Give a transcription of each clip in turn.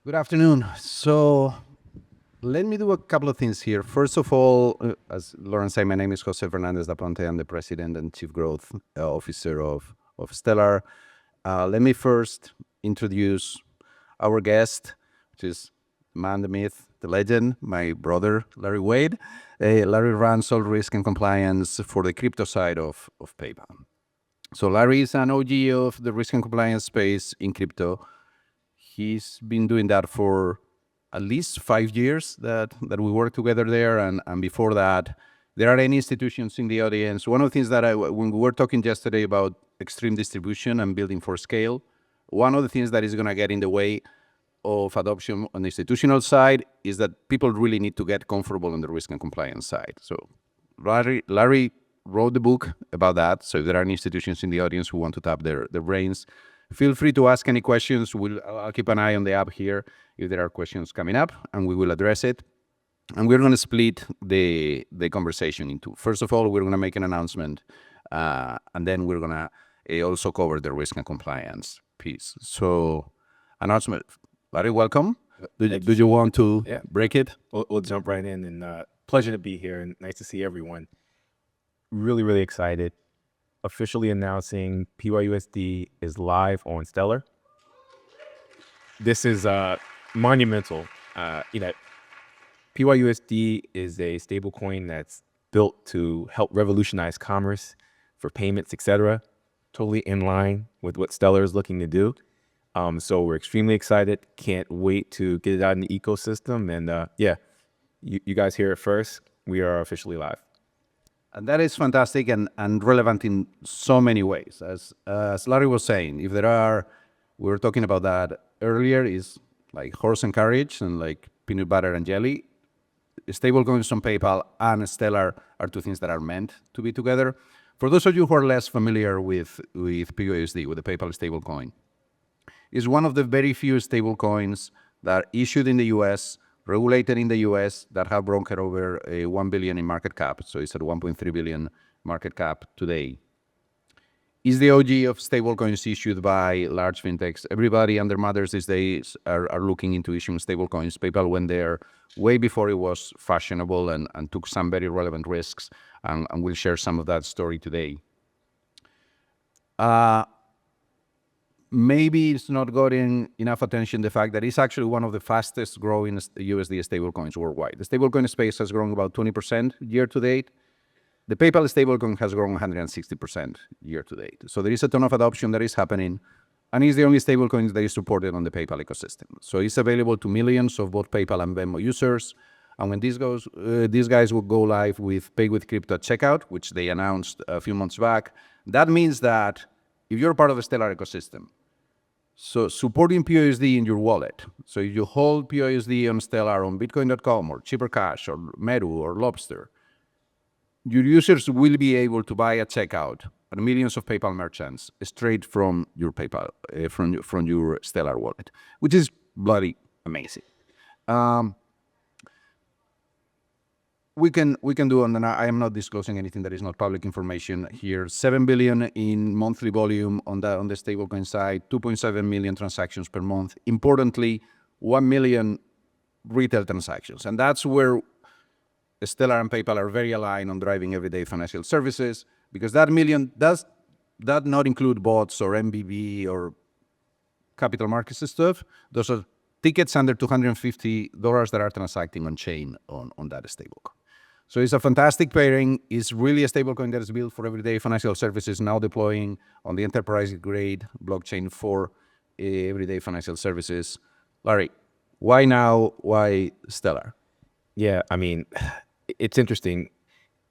Good afternoon. So let me do a couple of things here. First of all, as Lauren said, my name is Jose Fernandez da Ponte. I'm the president and chief growth officer of Stellar. Let me first introduce our guest, which is the man, the myth, the legend, my brother, Larry Wade. Larry runs all risk and compliance for the crypto side of PayPal. So Larry is an OG of the risk and compliance space in crypto. He's been doing that for at least 5 years that we work together there. And before that, there are any institutions in the audience. One of the things that when we were talking yesterday about extreme distribution and building for scale, one of the things that is going to get in the way of adoption on the institutional side is that people really need to get comfortable on the risk and compliance side. So Larry wrote the book about that. So if there are any institutions in the audience who want to tap their brains, feel free to ask any questions. I'll keep an eye on the app here if there are questions coming up, and we will address it. And we're going to split the conversation into. First of all, we're going to make an announcement, and then we're going to also cover the risk and compliance piece. So, announcement. Larry, welcome. Do you want to break it? We'll jump right in, and pleasure to be here, and nice to see everyone. Really, really excited. Officially announcing PYUSD is live on Stellar. This is monumental. PYUSD is a stablecoin that's built to help revolutionize commerce for payments, etc. Totally in line with what Stellar is looking to do. So we're extremely excited. Can't wait to get it out in the ecosystem. And you guys hear it first. We are officially live. And that is fantastic and relevant in so many ways. As Larry was saying, we were talking about that earlier, is like horse and carriage and like peanut butter and jelly. Stablecoins on PayPal and Stellar are two things that are meant to be together. For those of you who are less familiar with PYUSD, with the PayPal stablecoin, it's one of the very few stablecoins that are issued in the US, regulated in the US, that have broken over $1 billion in market cap. So it's at 1.3 billion market cap today. Is the OG of stablecoins issued by large fintechs. Everybody and their mothers these days are looking into issuing stablecoins. PayPal went there way before it was fashionable and took some very relevant risks. And we'll share some of that story today. Maybe it's not gotten enough attention, the fact that it's actually one of the fastest growing USD stablecoins worldwide. The stablecoin space has grown about 20% year to date. The PayPal stablecoin has grown 160% year to date. So there is a ton of adoption that is happening, and it's the only stablecoin that is supported on the PayPal ecosystem. So it's available to millions of both PayPal and Venmo users. And when these guys will go live with Pay with Crypto at checkout, which they announced a few months back, that means that if you're part of the Stellar ecosystem, so supporting PYUSD in your wallet. So if you hold PYUSD on Stellar, on Bitcoin.com, or Cheaper Cash, or Meru, or Lobster, your users will be able to buy at checkout at millions of PayPal merchants straight from your PayPal, from your Stellar wallet, which is bloody amazing. We can do, and I am not disclosing anything that is not public information here. 7 billion in monthly volume on the stablecoin side, 2.7 million transactions per month. Importantly, 1 million retail transactions, and that's where Stellar and PayPal are very aligned on driving everyday financial services, because that million does not include bots or MBB or capital markets stuff. Those are tickets under $250 that are transacting on chain on that stablecoin. So it's a fantastic pairing. It's really a stablecoin that is built for everyday financial services, now deploying on the enterprise-grade blockchain for everyday financial services. Larry, why now? Why Stellar? Yeah, I mean, it's interesting.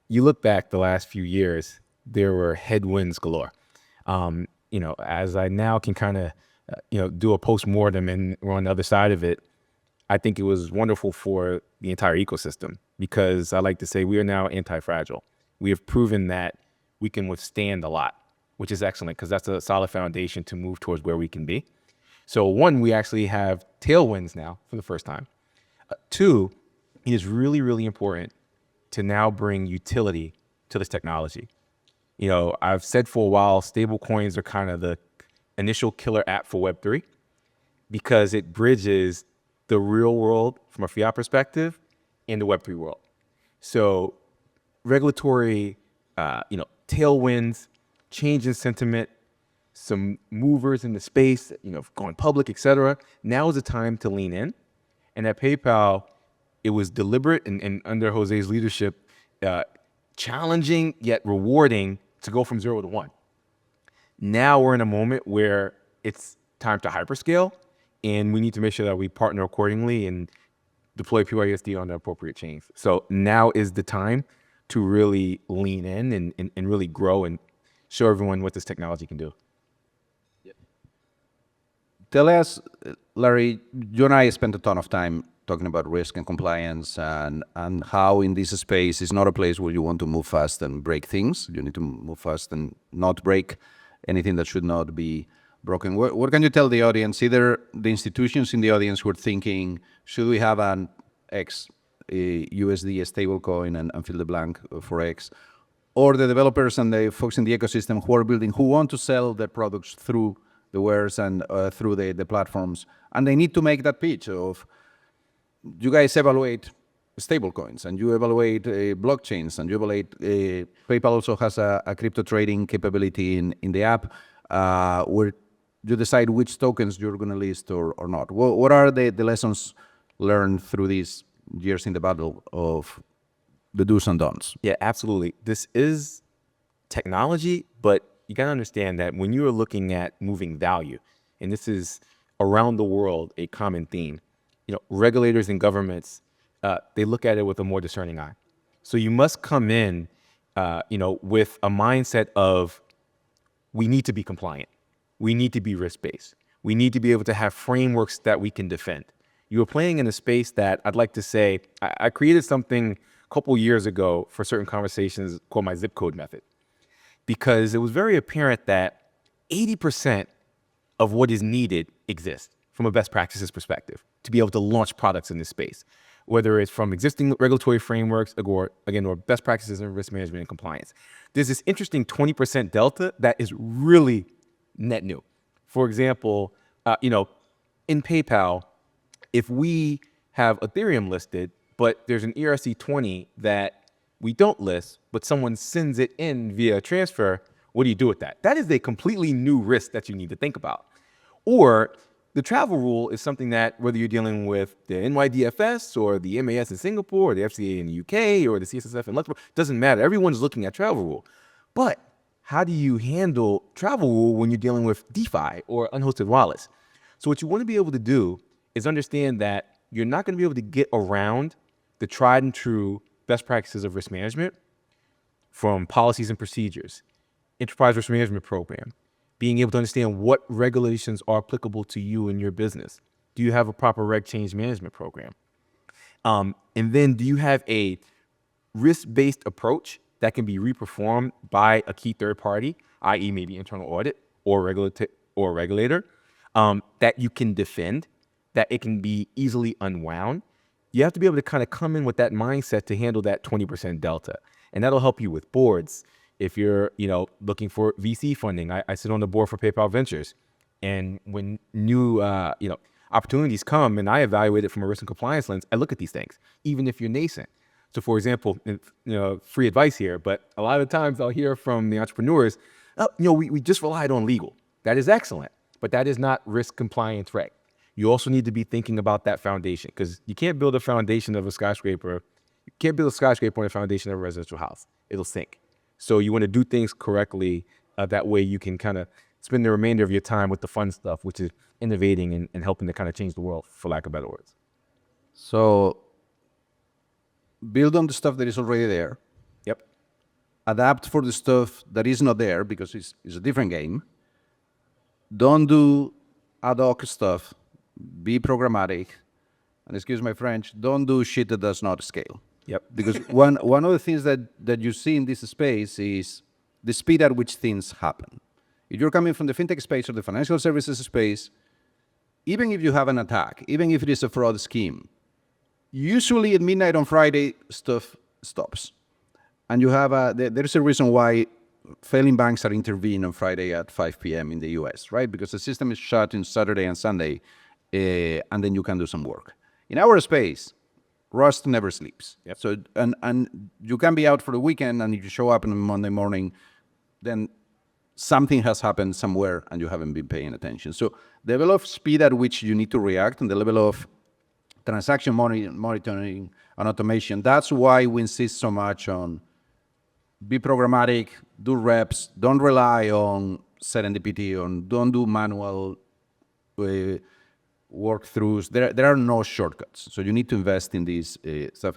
You look back the last few years, there were headwinds galore. As I now can kind of, do a post-mortem and we're on the other side of it, I think it was wonderful for the entire ecosystem, because I like to say we are now anti-fragile. We have proven that we can withstand a lot, which is excellent, because that's a solid foundation to move towards where we can be. So one, we actually have tailwinds now for the first time. Two, it is really, really important to now bring utility to this technology. I've said for a while, stable coins are kind of the initial killer app for Web3, because it bridges the real world from a fiat perspective and the Web3 world. So regulatory, tailwinds, change in sentiment, some movers in the space, going public, et cetera. Now is the time to lean in. And at PayPal, it was deliberate and under Jose's leadership, challenging yet rewarding to go from 0 to 1. Now we're in a moment where it's time to hyperscale, and we need to make sure that we partner accordingly and deploy PYUSD on the appropriate chains. So now is the time to really lean in and really grow and show everyone what this technology can do. Tell us, Larry, you and I spent a ton of time talking about risk and compliance and how in this space is not a place where you want to move fast and break things. You need to move fast and not break anything that should not be broken. What can you tell the audience, either the institutions in the audience who are thinking, should we have an X USD stablecoin and fill the blank for X, or the developers and the folks in the ecosystem who are building, who want to sell their products through the wares and through the platforms, and they need to make that pitch of, you guys evaluate stablecoins and you evaluate blockchains and you evaluate, PayPal also has a crypto trading capability in the app where you decide which tokens you're going to list or not. What are the lessons learned through these years in the battle of the do's and don'ts? Yeah, absolutely. This is technology, but you got to understand that when you are looking at moving value, and this is around the world a common theme, regulators and governments, they look at it with a more discerning eye. So you must come in, with a mindset of, we need to be compliant. We need to be risk-based. We need to be able to have frameworks that we can defend. You are playing in a space that I'd like to say, I created something a couple years ago for certain conversations called my zip code method, because it was very apparent that 80% of what is needed exists from a best practices perspective to be able to launch products in this space, whether it's from existing regulatory frameworks or best practices in risk management and compliance. There's this interesting 20% delta that is really net new. For example, in PayPal, if we have Ethereum listed, but there's an ERC20 that we don't list, but someone sends it in via transfer, what do you do with that? That is a completely new risk that you need to think about. Or the travel rule is something that, whether you're dealing with the NYDFS or the MAS in Singapore or the FCA in the UK or the CSSF in Luxembourg, doesn't matter. Everyone's looking at travel rule. But how do you handle travel rule when you're dealing with DeFi or unhosted wallets? So what you want to be able to do is understand that you're not going to be able to get around the tried and true best practices of risk management from policies and procedures, enterprise risk management program, being able to understand what regulations are applicable to you and your business. Do you have a proper reg change management program? And then do you have a risk-based approach that can be reperformed by a key third party, i.e. maybe internal audit or regulator, that you can defend, that it can be easily unwound? You have to be able to kind of come in with that mindset to handle that 20% delta. And that'll help you with boards. If you're, looking for VC funding, I sit on the board for PayPal Ventures. And when new, opportunities come and I evaluate it from a risk and compliance lens, I look at these things, even if you're nascent. So for example, free advice here, but a lot of times I'll hear from the entrepreneurs, we just relied on legal. That is excellent, but that is not risk compliance reg. You also need to be thinking about that foundation, because you can't build a foundation of a skyscraper. You can't build a skyscraper on the foundation of a residential house. It'll sink. So you want to do things correctly. That way you can kind of spend the remainder of your time with the fun stuff, which is innovating and helping to kind of change the world, for lack of better words. So build on the stuff that is already there. Yep. Adapt for the stuff that is not there, because it's a different game. Don't do ad hoc stuff. Be programmatic. And excuse my French, don't do shit that does not scale. Yep. Because one of the things that you see in this space is the speed at which things happen. If you're coming from the fintech space or the financial services space, even if you have an attack, even if it is a fraud scheme, usually at midnight on Friday, stuff stops. And you have there's a reason why failing banks are intervened on Friday at 5 p.m. in the US, right? Because the system is shut on Saturday and Sunday, and then you can do some work. In our space, Rust never sleeps. Yep. So and you can be out for the weekend, and if you show up on Monday morning, then something has happened somewhere and you haven't been paying attention. So the level of speed at which you need to react and the level of transaction monitoring and automation, that's why we insist so much on be programmatic, do reps, don't rely on serendipity, don't do manual workthroughs. There are no shortcuts. So you need to invest in this stuff.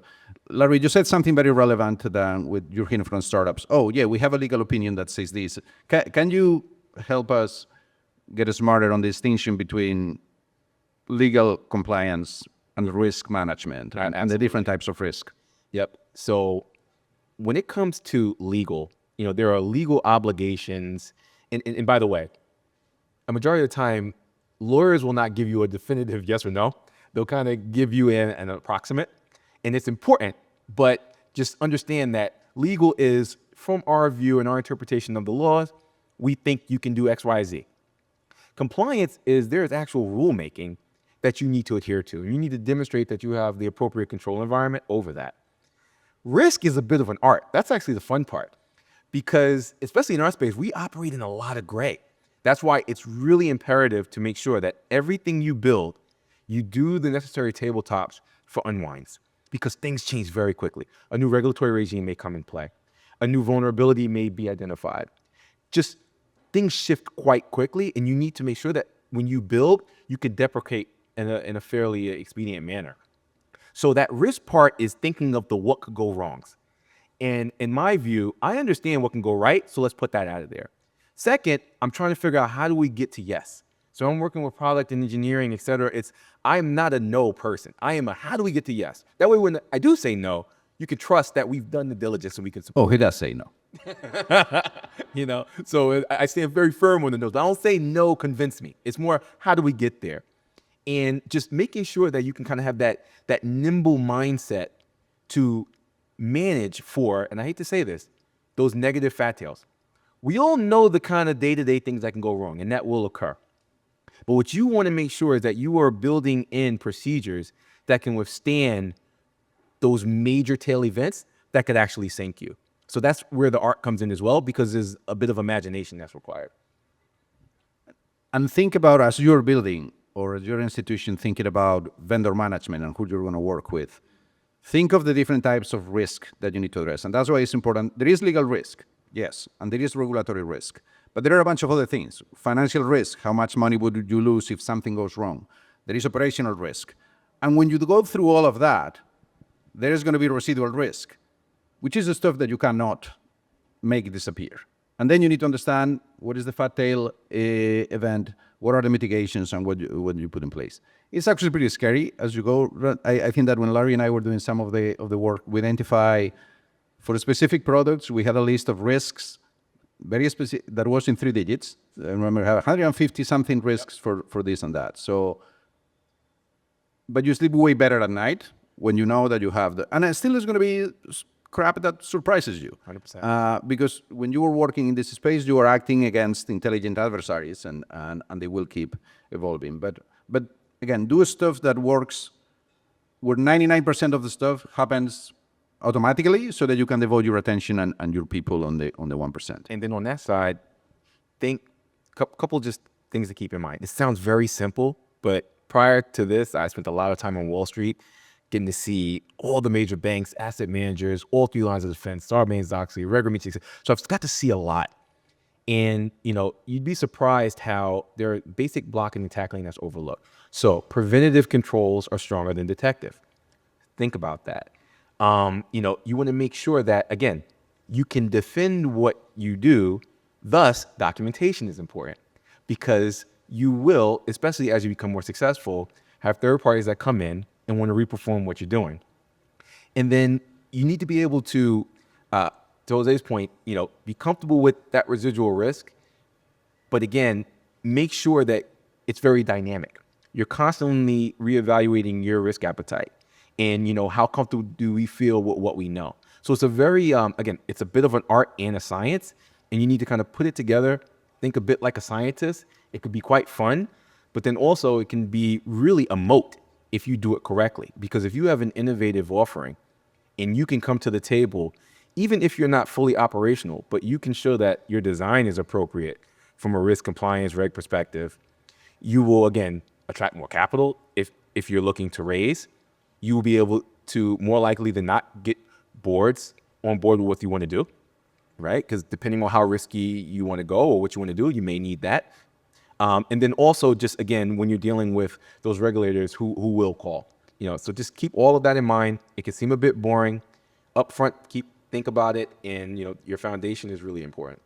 Larry, you said something very relevant with you're hearing from startups. Oh, yeah, we have a legal opinion that says this. Can you help us get smarter on the distinction between legal compliance and risk management and the different types of risk? Yep. So when it comes to legal, there are legal obligations. And by the way, a majority of the time, lawyers will not give you a definitive yes or no. They'll kind of give you an approximate. And it's important, but just understand that legal is, from our view and our interpretation of the laws, we think you can do X, Y, Z. Compliance is there's actual rulemaking that you need to adhere to. You need to demonstrate that you have the appropriate control environment over that. Risk is a bit of an art. That's actually the fun part, because especially in our space, we operate in a lot of gray. That's why it's really imperative to make sure that everything you build, you do the necessary tabletops for unwinds, because things change very quickly. A new regulatory regime may come in play. A new vulnerability may be identified. Just things shift quite quickly, and you need to make sure that when you build, you can deprecate in a fairly expedient manner. So that risk part is thinking of the what could go wrongs. And in my view, I understand what can go right, so let's put that out of there. Second, I'm trying to figure out how do we get to yes. So I'm working with product and engineering, et cetera. I'm not a no person. I am a how do we get to yes? That way, when I do say no, you can trust that we've done the diligence and we can support. Oh, he does say no. So I stand very firm on the no's. I don't say no, convince me. It's more, how do we get there? And just making sure that you can kind of have that nimble mindset to manage for, and I hate to say this, those negative fat tails. We all know the kind of day-to-day things that can go wrong, and that will occur. But what you want to make sure is that you are building in procedures that can withstand those major tail events that could actually sink you. So that's where the art comes in as well, because there's a bit of imagination that's required. And think about, as you're building, or as your institution thinking about vendor management and who you're going to work with, think of the different types of risk that you need to address. And that's why it's important. There is legal risk, yes, and there is regulatory risk. But there are a bunch of other things. Financial risk, how much money would you lose if something goes wrong? There is operational risk. And when you go through all of that, there is going to be residual risk, which is the stuff that you cannot make disappear. And then you need to understand what is the fat tail event, what are the mitigations, and what you put in place. It's actually pretty scary as you go. I think that when Larry and I were doing some of the work, we identify for specific products, we had a list of risks, very specific, that was in 3 digits. I remember 150 something risks for this and that. So, but you sleep way better at night when you know that you have and it still is going to be crap that surprises you. 100%. Because when you are working in this space, you are acting against intelligent adversaries, and they will keep evolving. But again, do stuff that works where 99% of the stuff happens automatically, so that you can devote your attention and your people on the 1%. And then on that side, think couple just things to keep in mind. It sounds very simple, but prior to this, I spent a lot of time on Wall Street, getting to see all the major banks, asset managers, all 3 lines of defense, Sarbanes-Oxley, Reg Meets. So I've got to see a lot. And, you'd be surprised how there are basic blocking and tackling that's overlooked. So preventative controls are stronger than detective. Think about that. You want to make sure that, again, you can defend what you do. Thus, documentation is important, because you will, especially as you become more successful, have third parties that come in and want to reperform what you're doing. And then you need to be able to Jose's point, be comfortable with that residual risk, but again, make sure that it's very dynamic. You're constantly reevaluating your risk appetite, and how comfortable do we feel with what we know. So it's a very again, it's a bit of an art and a science, and you need to kind of put it together. Think a bit like a scientist. It could be quite fun, but then also it can be really a moat if you do it correctly. Because if you have an innovative offering and you can come to the table, even if you're not fully operational, but you can show that your design is appropriate from a risk compliance reg perspective, you will, again, attract more capital. If you're looking to raise, you will be able to more likely than not get boards on board with what you want to do, right? Because depending on how risky you want to go or what you want to do, you may need that. And then also just, again, when you're dealing with those regulators who will call, so just keep all of that in mind. It can seem a bit boring upfront. Think about it. And, your foundation is really important.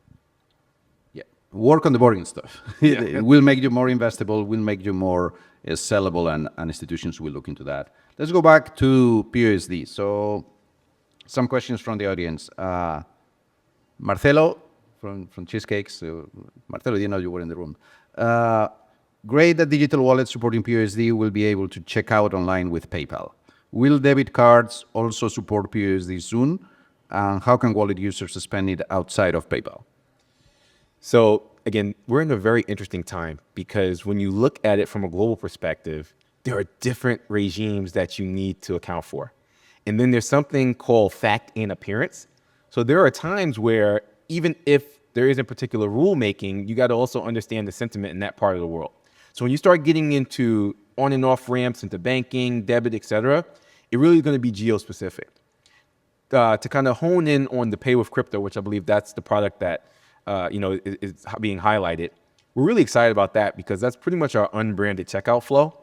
Yeah. Work on the boring stuff. It will make you more investable, will make you more sellable, and institutions will look into that. Let's go back to PYUSD. So some questions from the audience. Marcelo from Cheesecakes. Marcelo, didn't know you were in the room. Great that digital wallets supporting PYUSD will be able to check out online with PayPal. Will debit cards also support PYUSD soon? And how can wallet users spend it outside of PayPal? So again, we're in a very interesting time because when you look at it from a global perspective, there are different regimes that you need to account for. And then there's something called fact and appearance. So there are times where even if there isn't particular rulemaking, you got to also understand the sentiment in that part of the world. So when you start getting into on and off ramps into banking, debit, et cetera, it really is going to be geo-specific. To kind of hone in on the pay with crypto, which I believe that's the product that is being highlighted. We're really excited about that because that's pretty much our unbranded checkout flow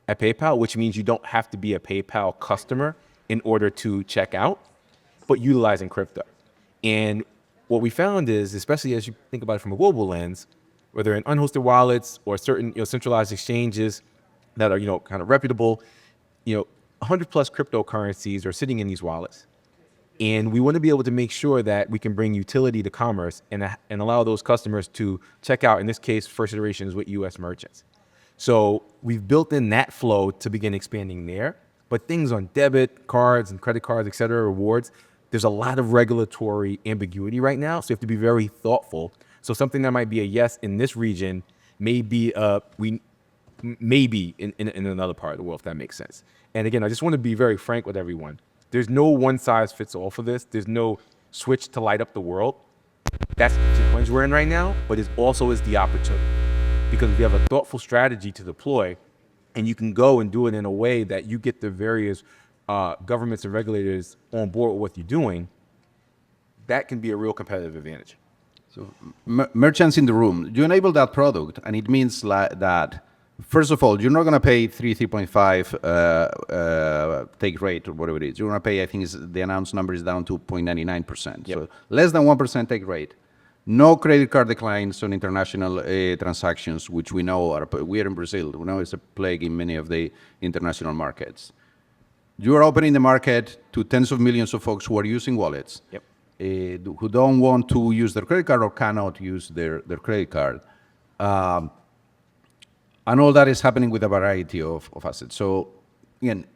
at PayPal, which means you don't have to be a PayPal customer in order to check out, but utilizing crypto. And what we found is, especially as you think about it from a global lens, whether in unhosted wallets or certain centralized exchanges that are kind of reputable, 100 plus cryptocurrencies are sitting in these wallets. And we want to be able to make sure that we can bring utility to commerce and allow those customers to check out, in this case, first iterations with US merchants. So we've built in that flow to begin expanding there. But things on debit cards and credit cards, et cetera, rewards, there's a lot of regulatory ambiguity right now. So you have to be very thoughtful. So something that might be a yes in this region may be maybe in another part of the world, if that makes sense. And again, I just want to be very frank with everyone. There's no one size fits all for this. There's no switch to light up the world. That's the challenge we're in right now, but it also is the opportunity. Because we have a thoughtful strategy to deploy, and you can go and do it in a way that you get the various governments and regulators on board with what you're doing, that can be a real competitive advantage. So merchants in the room, you enable that product, and it means that, first of all, you're not going to pay 3.5 take rate or whatever it is. You're going to pay, I think the announced number is down to 0.99%. Yep. So less than 1% take rate. No credit card declines on international transactions, which we know we are in Brazil. We know it's a plague in many of the international markets. You are opening the market to tens of millions of folks who are using wallets, Yep. Who don't want to use their credit card or cannot use their credit card. And all that is happening with a variety of assets. So again,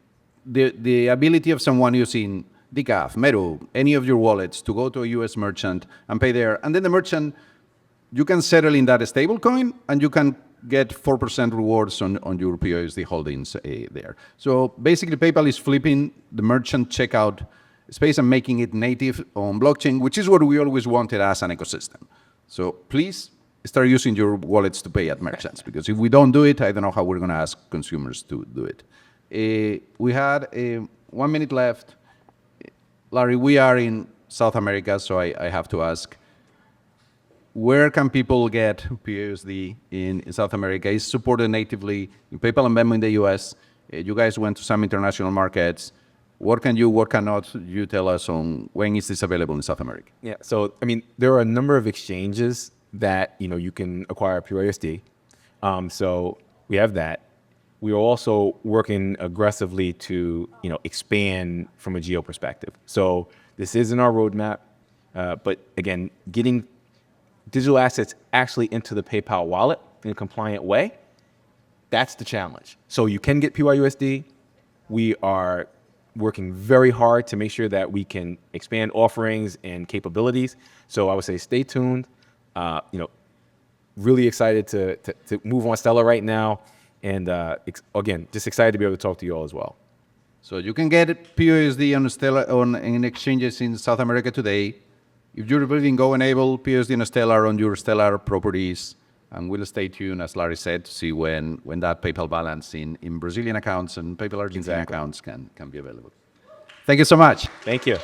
the ability of someone using Decaf, Meru, any of your wallets to go to a US merchant and pay there, and then the merchant, you can settle in that stable coin and you can get 4% rewards on your PYUSD holdings there. So basically PayPal is flipping the merchant checkout space and making it native on blockchain, which is what we always wanted as an ecosystem. So please start using your wallets to pay at merchants, because if we don't do it, I don't know how we're going to ask consumers to do it. We had 1 minute left. Larry, we are in South America, so I have to ask, where can people get PYUSD in South America? It's supported natively in PayPal and Venmo in the US. You guys went to some international markets. What can you, what cannot you tell us on when is this available in South America? Yeah, so I mean, there are a number of exchanges that you can acquire PYUSD. So we have that. We are also working aggressively to expand from a geo perspective. So this is in our roadmap, but again, getting digital assets actually into the PayPal wallet in a compliant way, that's the challenge. So you can get PYUSD. We are working very hard to make sure that we can expand offerings and capabilities. So I would say stay tuned. Really excited to move on Stellar right now And again, just excited to be able to talk to you all as well. So you can get PYUSD on Stellar in exchanges in South America today. If you're willing, go enable PYUSD and Stellar on your Stellar properties, and we'll stay tuned, as Larry said, to see when that PayPal balance in Brazilian accounts and PayPal Argentine accounts can be available. Thank you so much. Thank you.